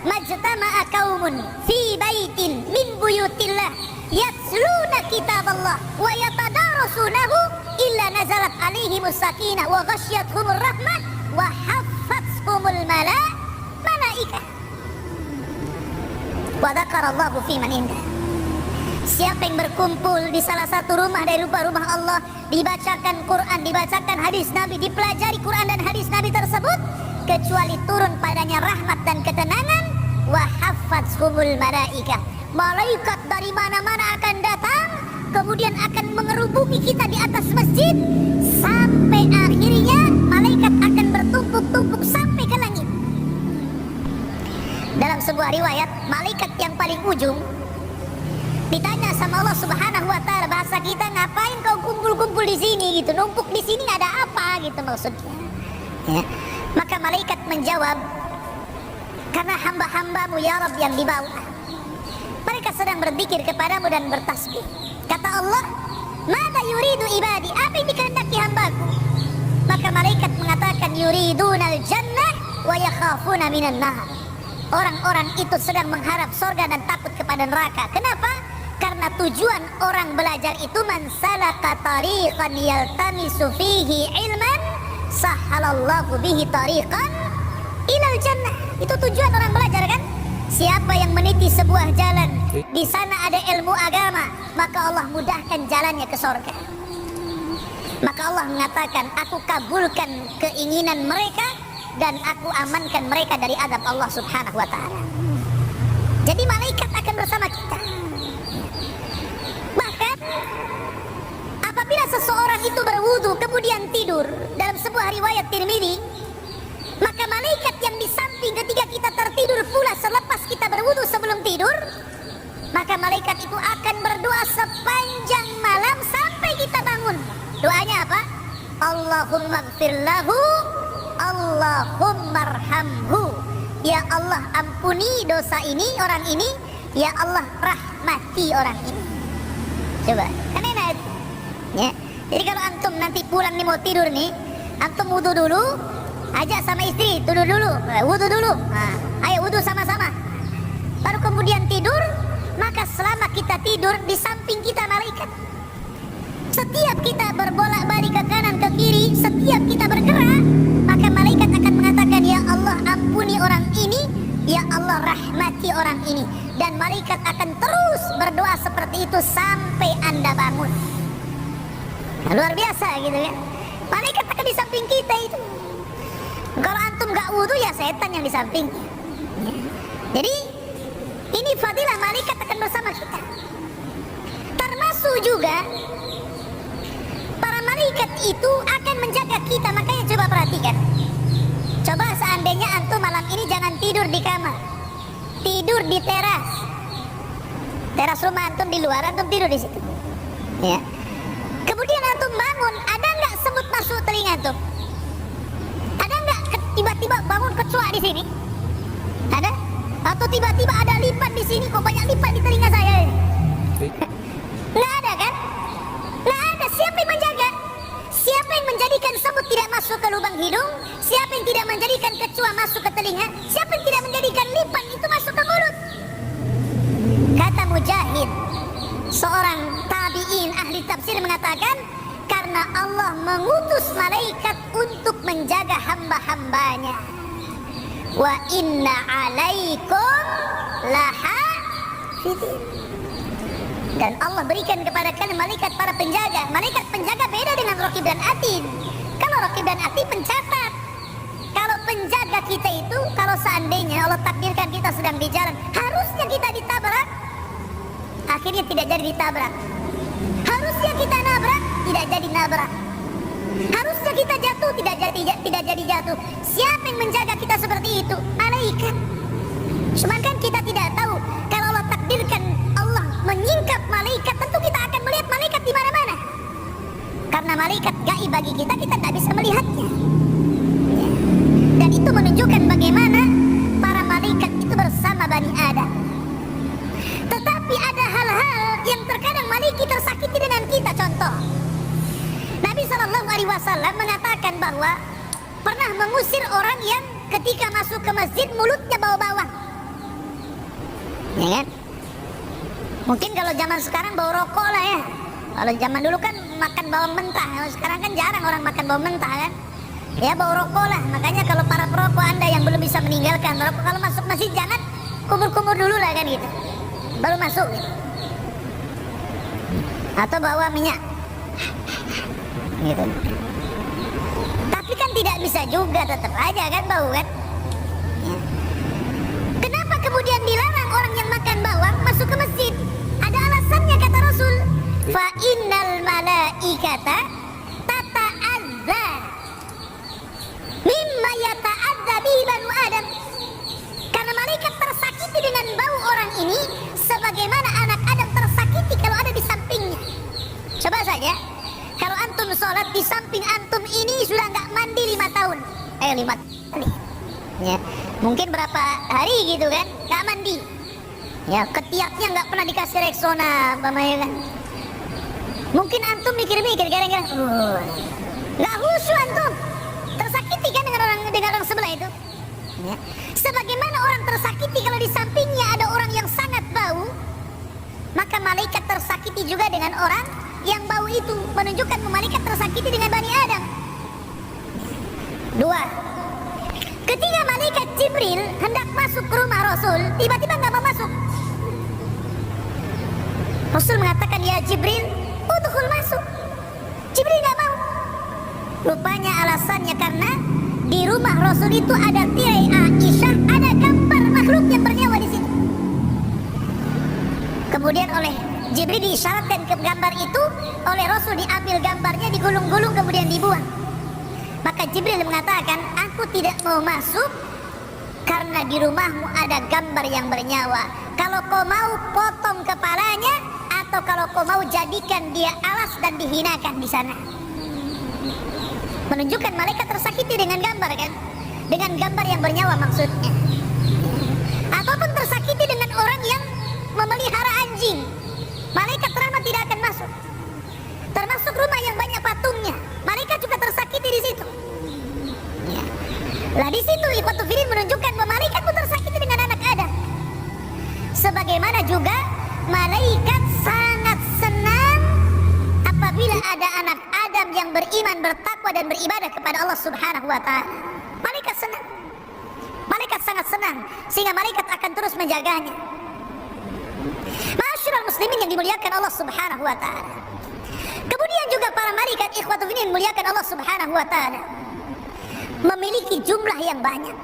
majtama'a qaumun fi baitin min buyutillah yatluna kitaballah wa yatadarasunahu illa nazalat alaihimus sakinah wa ghasyiyatuhumur rahmah wa haffathumul malaikah wa dzakarallahu fi man indah. Siapa yang berkumpul di salah satu rumah dari rumah Allah, dibacakan Quran, dibacakan hadis Nabi, dipelajari Quran dan hadis Nabi tersebut, kecuali turun padanya rahmat dan ketenangan, wa haffathumul malaikah. Malaikat dari mana-mana akan datang, kemudian akan mengerubungi kita di atas masjid, sampai akhirnya malaikat akan bertumpuk-tumpuk sampai ke langit. Dalam sebuah riwayat, malaikat yang paling ujung ditanya sama Allah Subhanahu wa taala, bahasa kita, ngapain kau kumpul-kumpul di sini gitu, numpuk di sini ada apa gitu maksudnya. Ya. Maka malaikat menjawab, karena hamba-hambamu ya Rabb yang di bawah, mereka sedang berzikir kepadamu dan bertasbih. Kata Allah, mada yuridu ibadi, apa yang dikehendaki hambaku? Maka malaikat mengatakan, yuridunal jannah wa yakhafuna minan nar. Orang-orang itu sedang mengharap surga dan takut kepada neraka. Kenapa? Karena tujuan orang belajar itu, man salaka tariqan yaltamisu fihi ilman sahalallahu bihi tariqan ilal jannah. Itu tujuan orang belajar kan? Siapa yang meniti sebuah jalan, di sana ada ilmu agama, maka Allah mudahkan jalannya ke surga. Maka Allah mengatakan, aku kabulkan keinginan mereka dan aku amankan mereka dari azab Allah Subhanahu wa ta'ala. Jadi malaikat akan bersama kita. Bahkan apabila seseorang itu berwudu kemudian tidur, dalam sebuah riwayat Tirmidzi, maka malaikat yang di samping ketika kita tertidur pula selepas kita berwudu sebelum tidur, maka malaikat itu akan berdoa sepanjang malam sampai kita bangun. Doanya apa? Allahumma gfir lahu, Allahumma arhamhu. Ya Allah, ampuni dosa ini, orang ini. Ya Allah, rahmati orang ini. Coba, kan enak ya. Jadi kalau antum nanti pulang nih mau tidur nih, antum wudu dulu, ajak sama istri tidur dulu, wudu dulu. Nah, ayo wudu sama-sama. Baru kemudian tidur, maka selama kita tidur di samping kita malaikat. Setiap kita berbolak-balik ke kanan ke kiri, setiap kita bergerak, maka malaikat akan mengatakan, ya Allah ampuni orang ini, ya Allah rahmati orang ini. Dan malaikat akan terus berdoa seperti itu sampai Anda bangun. Nah, luar biasa gitu ya. Malaikat akan di samping kita itu. Kalau antum gak wudu ya setan yang di samping. Jadi ini fadilah malaikat akan bersama kita. Termasuk juga para malaikat itu akan menjaga kita. Makanya coba perhatikan. Coba seandainya antum malam ini jangan tidur di kamar, tidur di teras. Teras rumah antum di luar, antum tidur di situ. Ya. Kemudian antum bangun, ada nggak semut masuk telinga antum? Ada nggak tiba-tiba bangun kecoa di sini? Ada? Atau tiba-tiba ada lipat di sini? Kok banyak lipat di telinga saya ini? Nggak ada kan? Nggak ada. Siapa yang menjaga? Siapa yang menjadikan semut tidak masuk ke lubang hidung? Siapa yang tidak menjadikan kecoa masuk ke telinga? Siapa yang tidak menjadikan lipat itu masuk ke mulut? Kata Mujahid, seorang tabi'in ahli tafsir mengatakan, karena Allah mengutus malaikat untuk menjaga hamba-hambanya. Wa inna alaikum lahafidin. Dan Allah berikan kepada kalian malaikat para penjaga. Malaikat penjaga beda dengan Raqib dan Atid. Kalau Raqib dan Atid pencatat. Kalau penjaga kita itu, kalau seandainya Allah takdirkan kita sedang di jalan, harusnya kita ditabrak, akhirnya tidak jadi ditabrak. Harusnya kita nabrak, tidak jadi nabrak. Harusnya kita jatuh, tidak jadi jatuh. Siapa yang menjaga kita seperti itu? Malaikat. Cuman kan kita tidak tahu. Kalau Allah takdirkan Allah menyingkap malaikat, tentu kita akan melihat malaikat di mana-mana. Karena malaikat gaib bagi kita tidak bisa melihatnya. Dan itu menunjukkan bagaimana para malaikat itu bersama Bani Adam. Tetapi ada hal-hal yang terkadang malaikat tersakiti dengan kita. Contoh, Nabi SAW mengatakan bahwa pernah mengusir orang yang ketika masuk ke masjid mulutnya bau bawang. Ya kan? Mungkin kalau zaman sekarang bau rokok lah ya. Kalau zaman dulu kan makan bawang mentah. Sekarang kan jarang orang makan bawang mentah kan. Ya bau rokok lah. Makanya kalau para perokok Anda yang belum bisa meninggalkan rokok, kalau masuk masjid jangan kumur-kumur dulu lah kan gitu. Baru masuk gitu. Atau bawa minyak gitu. Tapi kan tidak bisa juga, tetap aja kan bau kan ya. Kenapa kemudian dilarang orang yang makan bawang masuk ke masjid? Ada alasannya kata Rasul, fa innal malaikata tata'adza mimma yata'adza bihi banu Adam. Karena malaikat tersakiti dengan bau orang ini sebagaimana anak Adam tersakiti kalau ada di sampingnya. Coba saja, kalau antum sholat di samping antum ini sudah nggak mandi 5 tahun. 5 kali. Ya, mungkin berapa hari gitu kan, nggak mandi. Ya, ketiaknya nggak pernah dikasih Rexona, ya kan. Mungkin antum mikir-mikir kira-kira, nggak khusyuk antum, tersakiti kan dengan orang sebelah itu. Ya. Sebagaimana orang tersakiti kalau di sampingnya ada orang yang sangat bau, maka malaikat tersakiti juga dengan orang yang bau itu, menunjukkan malaikat tersakiti dengan Bani Adam. 2. Ketika malaikat Jibril hendak masuk ke rumah Rasul, tiba-tiba nggak mau masuk. Rasul mengatakan, ya Jibril, udkhul masuk. Jibril nggak mau. Rupanya alasannya karena di rumah Rasul itu ada tirai Aisyah, ada gambar makhluk yang bernyawa di situ. Kemudian oleh Jibril diisyaratkan ke gambar itu, oleh Rasul diambil gambarnya, digulung-gulung kemudian dibuang. Maka Jibril mengatakan, aku tidak mau masuk karena di rumahmu ada gambar yang bernyawa. Kalau kau mau potong kepalanya, atau kalau kau mau jadikan dia alas dan dihinakan di sana. Menunjukkan malaikat tersakiti dengan gambar kan? Dengan gambar yang bernyawa maksudnya. Ataupun tersakiti dengan orang yang memelihara anjing. Malaikat rahmat tidak akan masuk. Termasuk rumah yang banyak patungnya. Malaikat juga tersakiti di situ. Ya. Lah di situ ikhwatu fillah menunjukkan bahwa malaikat pun tersakiti dengan anak Adam. Sebagaimana juga malaikat sangat senang apabila ada anak Adam yang beriman, bertakwa dan beribadah kepada Allah Subhanahu wa taala. Malaikat senang. Malaikat sangat senang sehingga malaikat akan terus menjaganya. Ma'asyiral muslimin yang dimuliakan Allah Subhanahu wa taala. Kemudian juga para malaikat ikhwatu fillah yang dimuliakan Allah Subhanahu wa taala memiliki jumlah yang banyak.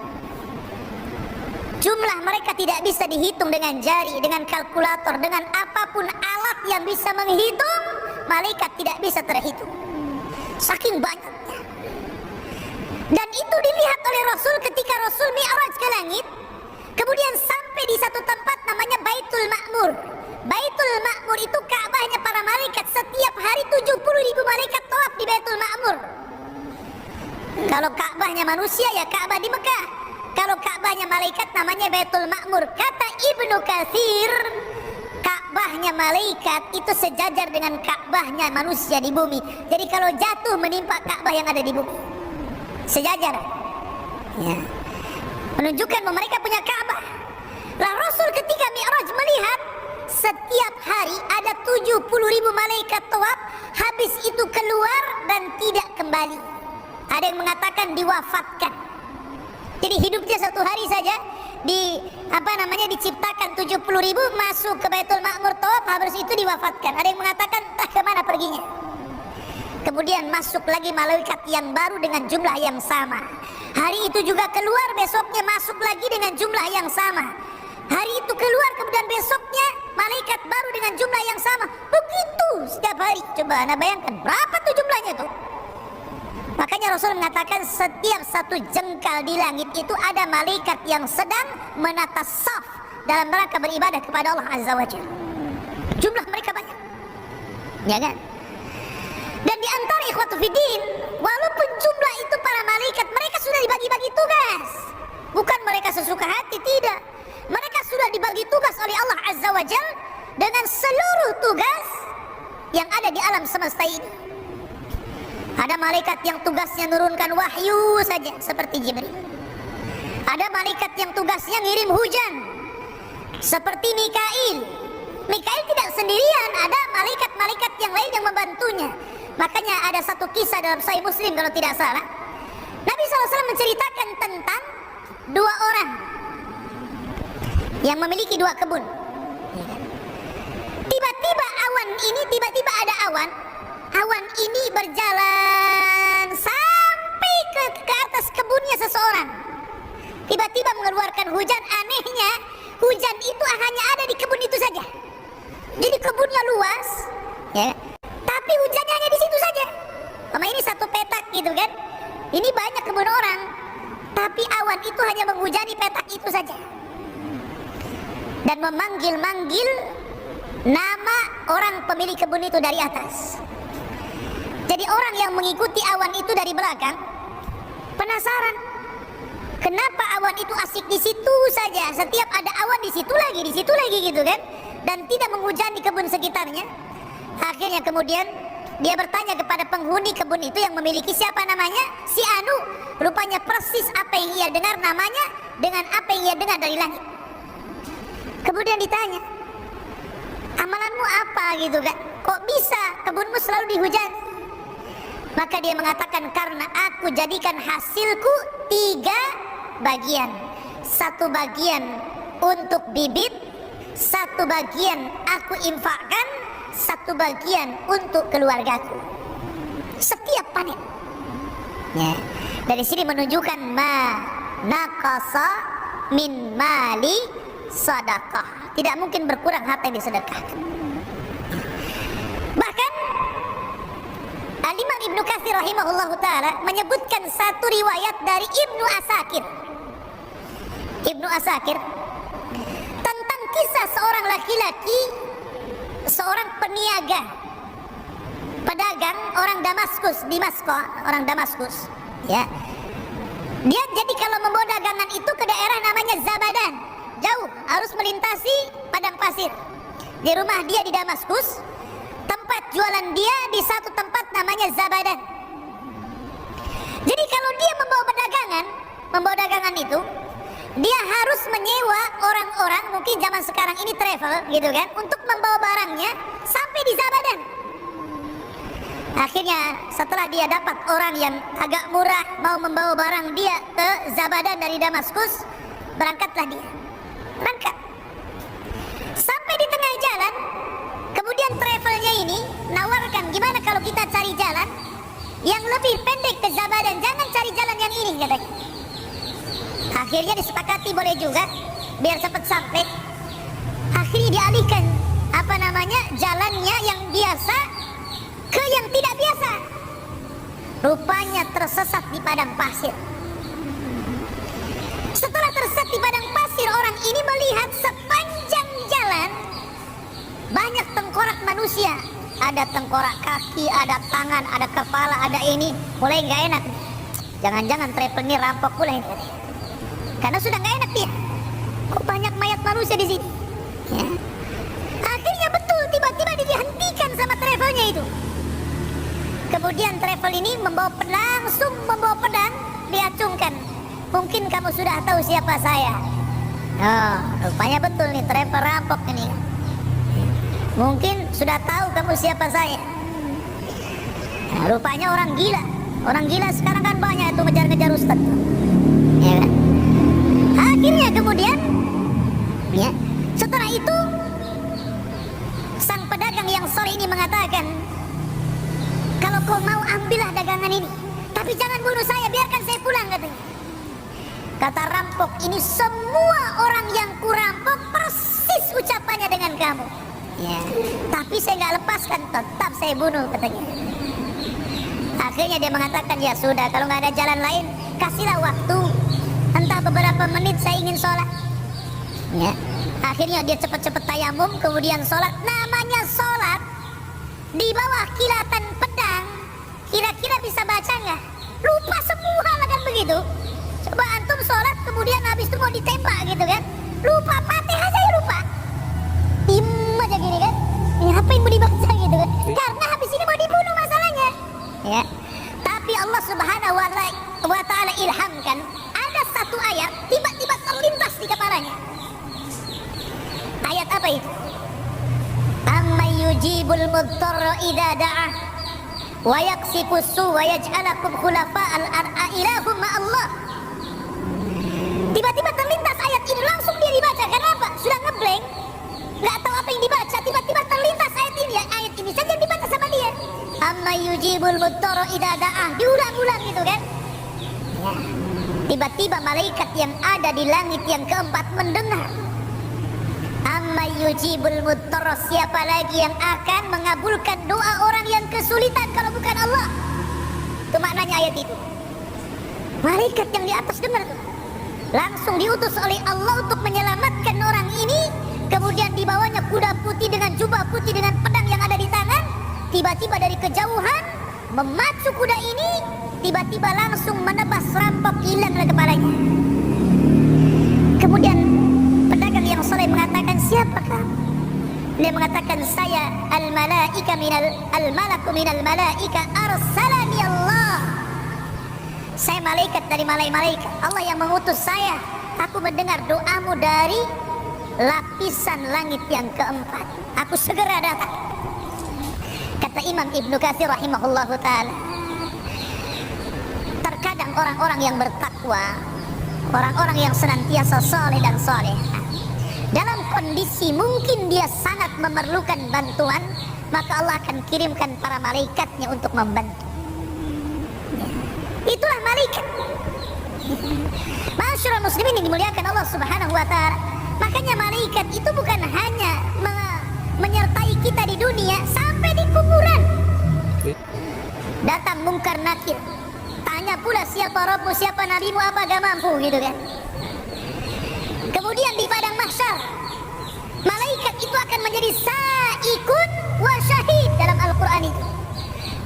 Jumlah mereka tidak bisa dihitung dengan jari, dengan kalkulator, dengan apapun alat yang bisa menghitung. Malaikat tidak bisa terhitung. Saking banyaknya. Dan itu dilihat oleh Rasul ketika Rasul mi'raj ke langit. Kemudian sampai di satu tempat namanya Baitul Ma'mur. Baitul Ma'mur itu Ka'bahnya para malaikat. Setiap hari 70.000 malaikat tawaf di Baitul Ma'mur. Kalau Ka'bahnya manusia ya Ka'bah di Mekah. Kalau Ka'bahnya malaikat namanya Baitul Ma'mur. Kata Ibnu Katsir, Ka'bahnya malaikat itu sejajar dengan Ka'bahnya manusia di bumi. Jadi kalau jatuh menimpa Ka'bah yang ada di bumi, sejajar. Ya. Menunjukkan bahwa mereka punya Ka'bah. Lah Rasul ketika Mi'raj melihat setiap hari ada 70.000 malaikat tawaf, habis itu keluar dan tidak kembali. Ada yang mengatakan diwafatkan. Jadi hidupnya satu hari saja diciptakan 70.000 masuk ke Baitul Ma'mur tawaf, habis itu diwafatkan. Ada yang mengatakan entah kemana perginya. Kemudian masuk lagi malaikat yang baru dengan jumlah yang sama. Hari itu juga keluar, besoknya masuk lagi dengan jumlah yang sama. Hari itu keluar, kemudian besoknya malaikat baru dengan jumlah yang sama. Begitu setiap hari. Coba Anda bayangkan berapa tuh jumlahnya tuh. Makanya Rasul mengatakan setiap satu jengkal di langit itu ada malaikat yang sedang menata saf dalam rangka beribadah kepada Allah Azza wa Jalla. Jumlah mereka banyak. Ya kan? Dan di antara ikhwatu fiddin, walaupun jumlah itu para malaikat, mereka sudah dibagi-bagi tugas. Bukan mereka sesuka hati, tidak. Mereka sudah dibagi tugas oleh Allah Azza wa Jalla dengan seluruh tugas yang ada di alam semesta ini. Ada malaikat yang tugasnya menurunkan wahyu saja seperti Jibril. Ada malaikat yang tugasnya ngirim hujan seperti Mikail. Mikail tidak sendirian, ada malaikat-malaikat yang lain yang membantunya. Makanya ada satu kisah dalam Sahih Muslim kalau tidak salah. Nabi SAW menceritakan tentang dua orang yang memiliki dua kebun. Tiba-tiba awan ini, tiba-tiba ada awan. Awan ini berjalan sampai ke atas kebunnya seseorang. Tiba-tiba mengeluarkan hujan. Anehnya, hujan itu hanya ada di kebun itu saja. Jadi kebunnya luas, ya. Tapi hujannya hanya di situ saja. Sama ini satu petak gitu kan. Ini banyak kebun orang, tapi awan itu hanya menghujani petak itu saja. Dan memanggil-manggil nama orang pemilik kebun itu dari atas. Jadi orang yang mengikuti awan itu dari belakang penasaran, kenapa awan itu asik di situ saja? Setiap ada awan di situ lagi gitu kan, dan tidak menghujani kebun sekitarnya. Akhirnya kemudian dia bertanya kepada penghuni kebun itu yang memiliki siapa namanya? Si Anu. Rupanya persis apa yang ia dengar namanya dengan apa yang ia dengar dari langit. Kemudian ditanya, amalanmu apa gitu kan? Kok bisa kebunmu selalu dihujani? Maka dia mengatakan, karena aku jadikan hasilku 3 bagian. 1 bagian untuk bibit, 1 bagian aku infakkan, 1 bagian untuk keluargaku. Setiap panen. Ya. Dari sini menunjukkan ma naqasa min mali sadaqah. tidak mungkin berkurang harta yang disedekahkan. Bahkan Al-Imam Ibnu Katsir rahimahullahu taala menyebutkan satu riwayat dari Ibnu Asakir. Ibnu Asakir tentang kisah seorang laki-laki, seorang peniaga, pedagang orang Damaskus, orang Damaskus, ya. Dia jadi kalau membawa dagangan itu ke daerah namanya Zabadan, jauh, harus melintasi padang pasir. Di rumah dia di Damaskus, tempat jualan dia di satu tempat namanya Zabadan. Jadi kalau dia membawa dagangan itu, dia harus menyewa orang-orang, mungkin zaman sekarang ini travel gitu kan, untuk membawa barangnya sampai di Zabadan. Akhirnya setelah dia dapat orang yang agak murah mau membawa barang dia ke Zabadan dari Damaskus, berangkatlah dia. Berangkat. Sampai di tengah jalan, kemudian travelnya ini nawarkan, gimana kalau kita cari jalan yang lebih pendek ke Zabadan, jangan cari jalan yang ini, katanya. Akhirnya disepakati boleh juga, biar cepat sampai. Akhirnya dialihkan jalannya yang biasa ke yang tidak biasa. Rupanya tersesat di padang pasir. Setelah tersesat di padang pasir, orang ini melihat sepanjang jalan banyak tengkorak manusia. Ada tengkorak kaki, ada tangan, ada kepala, ada ini. Mulai nggak enak. Jangan-jangan travel ini rampok pula ini. Karena sudah nggak enak dia. Kok banyak mayat manusia di sini? Ya. Akhirnya betul, tiba-tiba dihentikan sama travelnya itu. Kemudian travel ini langsung membawa pedang, diacungkan. Mungkin kamu sudah tahu siapa saya. Oh, rupanya betul nih travel rampok ini. Mungkin sudah tahu kamu siapa saya. Nah, rupanya orang gila. Orang gila sekarang kan banyak itu ngejar-ngejar ustad. Ya kan? Akhirnya kemudian, ya, setelah itu sang pedagang yang soleh ini mengatakan, kalau kau mau ambillah dagangan ini, tapi jangan bunuh saya, biarkan saya pulang, katanya. Kata rampok ini, semua orang yang kurampok persis ucapannya dengan kamu. Ya, tapi saya nggak lepaskan, tetap saya bunuh, katanya. Akhirnya dia mengatakan, ya sudah, kalau nggak ada jalan lain, kasihlah waktu, entah beberapa menit, saya ingin sholat. Ya, akhirnya dia cepat-cepat tayamum, kemudian sholat. Namanya sholat di bawah kilatan pedang, kira-kira bisa baca nggak? Lupa semua lah kan begitu. Coba antum sholat, kemudian habis itu mau ditembak gitu kan, lupa Fatihah saya lupa. Tim aja gini kan, ini apa yang mau dibaca gitu kan? Karena habis ini mau dibunuh masalahnya. Ya, tapi Allah Subhanahu wa Ta'ala ilhamkan, ada satu ayat tiba-tiba terlintas di kepalanya. Ayat apa itu? Amma yujibul mudtarra idza da'ah wa yaksifus su wa yaj'alakum khulafa'al ar'a ilahum ma'allah. Tiba-tiba terlintas ayat ini, langsung dia dibaca. Karena apa? Sudah ngeblank, nggak tahu apa yang dibaca. Tiba-tiba terlintas ayat ini, ayat ini saja dibaca sama dia. Amma yujibul mudtarra idza da'ah, diulang-ulang gitu kan. Ya. Tiba-tiba malaikat yang ada di langit yang keempat mendengar. Amma yujibul mudtarra, siapa lagi yang akan mengabulkan doa orang yang kesulitan kalau bukan Allah? Itu maknanya ayat itu. Malaikat yang di atas dengar tuh. Langsung diutus oleh Allah untuk menyelamatkan orang ini. Kemudian dibawanya kuda putih dengan jubah putih dengan pedang yang ada di tangan. Tiba-tiba dari kejauhan memacu kuda ini, tiba-tiba langsung menebas rampok, hilang dari kepalanya. Kemudian pedagang yang soleh mengatakan, siapa kamu? Dia mengatakan, saya al-malaku minal malaika arsalani Allah. Saya malaikat dari malaikat. Allah yang mengutus saya. Aku mendengar doamu dari lapisan langit yang keempat. Aku segera datang. Kata Imam Ibnu Katsir rahimahullahu ta'ala, terkadang orang-orang yang bertakwa, orang-orang yang senantiasa soleh dan soleh, dalam kondisi mungkin dia sangat memerlukan bantuan, maka Allah akan kirimkan para malaikatnya untuk membantu. Itulah malaikat. Masyarul muslimin yang dimuliakan Allah Subhanahu wa ta'ala. Makanya malaikat itu bukan hanya menyertai kita di dunia, sampai di kuburan. Datang mungkar nakir, tanya pula siapa Rabbu, siapa nabimu, apa agamamu, gitu kan. Kemudian di padang mahsyar, malaikat itu akan menjadi sa'ikun wa syahid dalam Al-Quran itu.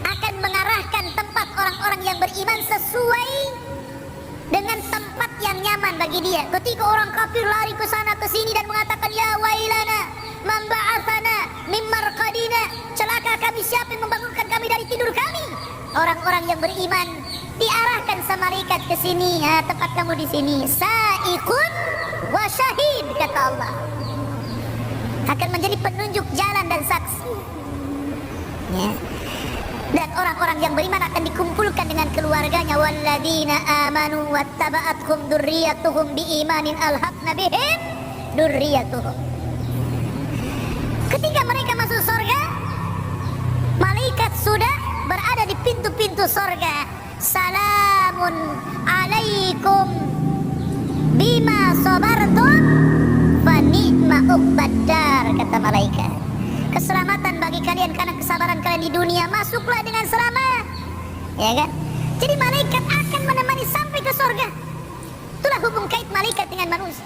Akan mengarahkan tempat orang-orang yang beriman sesuai dengan tempat yang nyaman bagi dia. Ketika orang kafir lari ke sana ke sini dan mengatakan, ya wailana man ba'atsana mim marqadina, celaka kami, siapa yang membangunkan kami dari tidur kami. Orang-orang yang beriman diarahkan sama malaikat ke sini, ya, tempat kamu di sini, sa'ikun wa syahid, kata Allah. Akan menjadi penunjuk jalan dan saksi, ya. Dan orang-orang yang beriman akan dikumpulkan dengan keluarganya. Walladzina amanu wattaba'athum dzurriyyatuhum biimanin alhaqna bihim dzurriyyatuhum. Ketika mereka masuk surga, malaikat sudah berada di pintu-pintu surga. Salamun alaikum bima sabartum fa ni'ma uqbaddar, kata malaikat. Keselamatan bagi kalian karena kesabaran kalian di dunia, masuklah dengan selamat, ya kan? Jadi malaikat akan menemani sampai ke surga. Itulah hubung kait malaikat dengan manusia.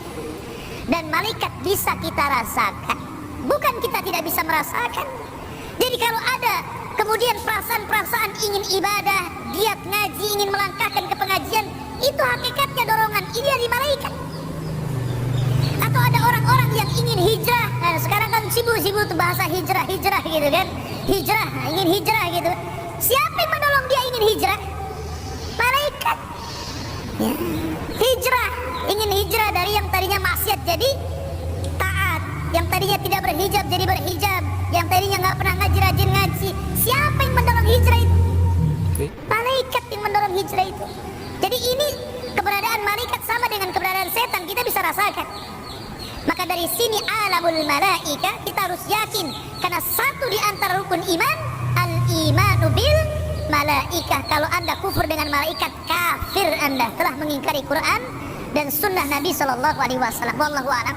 Dan malaikat bisa kita rasakan, bukan kita tidak bisa merasakan. Jadi kalau ada kemudian perasaan-perasaan ingin ibadah, giat ngaji, ingin melangkahkan ke pengajian, itu hakikatnya dorongan ini dari malaikat. Atau ada orang-orang yang ingin hijrah, nah, sekarang kan sibuk-sibuk tuh bahasa hijrah gitu kan, hijrah, ingin hijrah gitu. Siapa yang menolong dia ingin hijrah? Malaikat, ya. Hijrah, ingin hijrah dari yang tadinya maksiat jadi taat, yang tadinya tidak berhijab jadi berhijab, yang tadinya nggak pernah ngaji rajin ngaji. Siapa yang mendorong hijrah itu? Malaikat yang mendorong hijrah itu. Jadi ini keberadaan malaikat sama dengan keberadaan setan, kita bisa rasakan. Maka dari sini alamul malaika kita harus yakin, karena satu di antara rukun iman al-imanu bil malaikah. Kalau Anda kufur dengan malaikat, kafir Anda, telah mengingkari Quran dan sunnah Nabi sallallahu alaihi wasallam. Wallahu a'lam.